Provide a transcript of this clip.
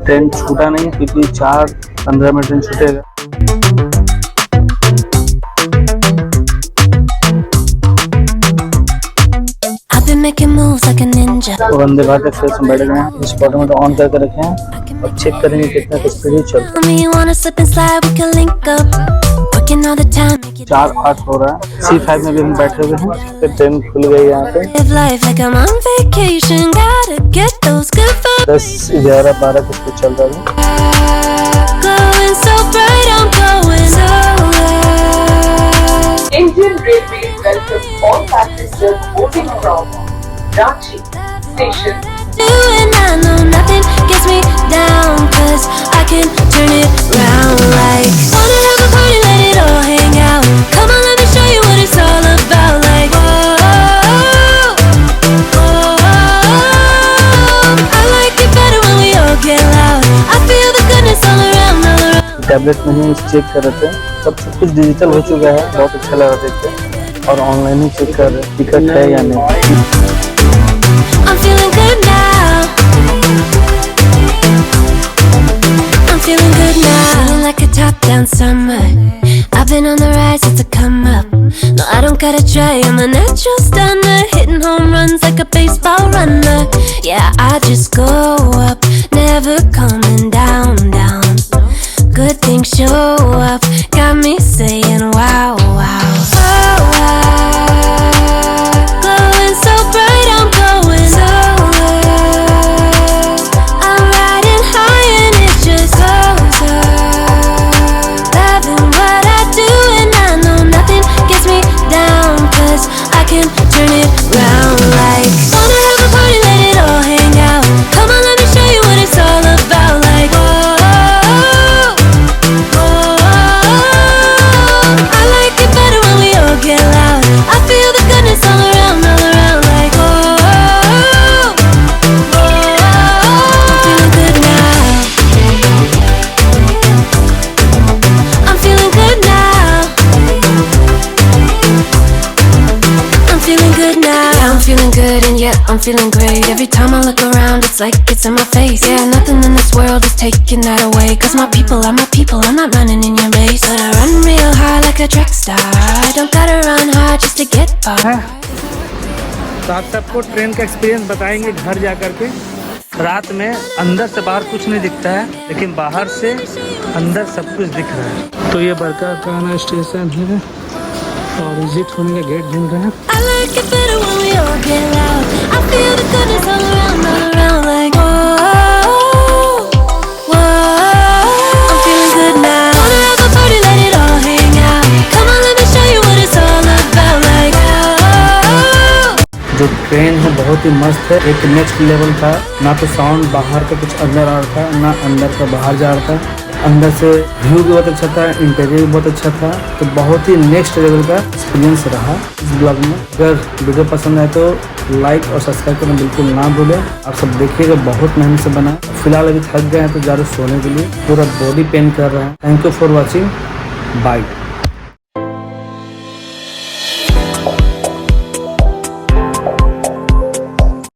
Train छूटा नहीं क्योंकि 4-15 में ट्रेन छूटेगा। तो वंदे भारत एक्सप्रेस में बैठ गए हैं। इस फोटो में तो ऑन करके रखे हैं। अब चेक करेंगे कितना स्पीड चलता है। 4:08 हो रहा है। C5 में भी हम बैठे हुए हैं। फिर ट्रेन खुल गई यहाँ पे। 10-11-12 की स्पीड चल रहा है। Indian Railways welcome all passengers boarding from Ranchi station. And I know nothing gets me down, 'cause I can turn it round like wanna have a party, let it all hang out. Come on, let me show you what it's all about. Like I like it better when we all get loud. I feel the goodness all around, all around. Tablet में ही check कर रहे थे। सब कुछ digital हो चुका है। बहुत अच्छा लगा देखते और ऑनलाइन ही चेक कर रहे टिकट है या नहीं। I'm feeling good now. I'm feeling good now. Feeling like a top down summer. I've been on the rise, it's a come up. No, I don't gotta try, I'm a natural stunner. Hitting home runs like a baseball runner. Yeah, I just go up, never coming down, down. Good things show up, got me saying wow, wow. Oh, wow. Glowing so bright, I'm going so up. I'm riding high and it just goes up. Loving what I do and I know nothing gets me down, 'cause I can turn it round like wanna have a party, let it all hang out. Come on, let me show you what it's all about. Like I like it better when we all get loud. I feel the goodness all around, like I'm feeling good now. I'm feeling good now. I'm feeling good now. Yeah, I'm feeling good and yeah, I'm feeling great. Every time I look around, it's like it's in my face. Yeah, nothing in this world is taking that away. 'Cause my people are my people, I'm not running in your race. But I run real high like a track star. I don't gotta run hard just to get far. तो आप सबको train का experience बताएंगे घर जा कर के। रात में अंदर से बाहर कुछ नहीं दिखता है, लेकिन बाहर से अंदर सब कुछ दिख रहा है। तो ये बरकाकाना स्टेशन है और विजिट होने का गेट ढूंढ रहे हैं। I like it better when we all get loud. I feel the goodness all around, like whoa. I'm feeling good now. Wanna have a party, let it all hang out. Come on, let me show you what it's all about. Like जो train है बहुत ही मस्त है। एक next level था। ना तो sound बाहर का कुछ अंदर आ रहा था, ना अंदर का बाहर जा रहा था। अंदर से व्यू भी बहुत अच्छा था, इंटीरियर भी बहुत अच्छा था। तो बहुत ही नेक्स्ट लेवल का एक्सपीरियंस रहा इस ब्लॉग में। अगर वीडियो पसंद आए तो लाइक और सब्सक्राइब करना बिल्कुल ना भूलें। आप सब देखिएगा, बहुत मेहनत से बना। फिलहाल अभी थक गए हैं तो जा रहे सोने के लिए। पूरा बॉडी पेन कर रहा है। Thank you for watching, bye.